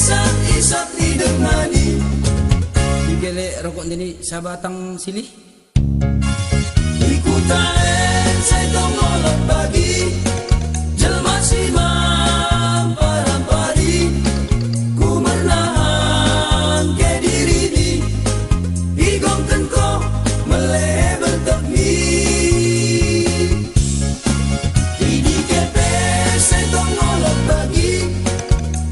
isak-isak didengani. Digele rokok dini sabatang silih. Ikutaen saya tongolot bagi jelma simam parampari. Ku menahan ke diri ni igongkan ko melehe bertekmi. Ini kepe saya tongolot bagi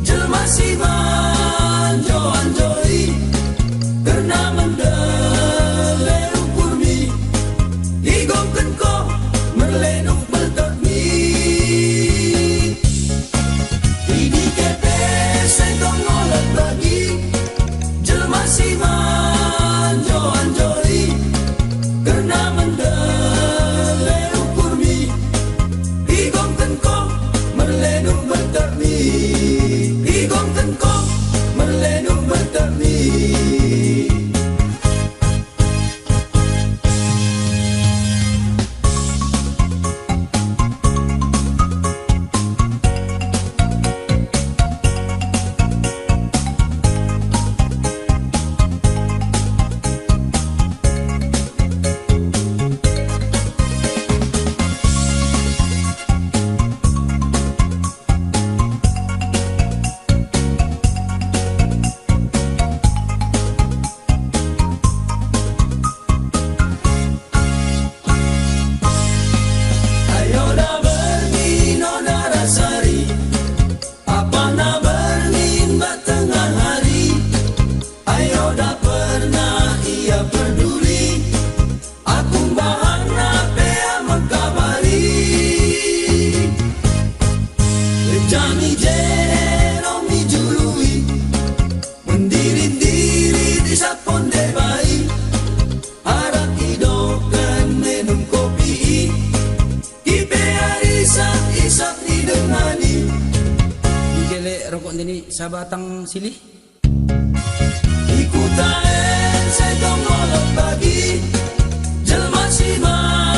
jelma siman joan joi karena mendele ukurmi igongkan ko merlenuk bertekmi. Ini kepe saya tongolot bagi jelma siman joan joi karena mendele ukurmi igongkan ko merlenuk bertekmi. Igongkan ko merlenuk bertekmi. Ayo dah berni nona rasari, apa na berni mbak tengah hari. Ayo dah pernah ia peduli, aku bahan nape amat kabari. Jani jeromi jului, mendiri-diri di saponde bayi. Harap hidupan minum kopi, kipe isak-isak didengani. Digele rokok dini sabatang silih. Ikutaen saya tongolot bagi jelma siman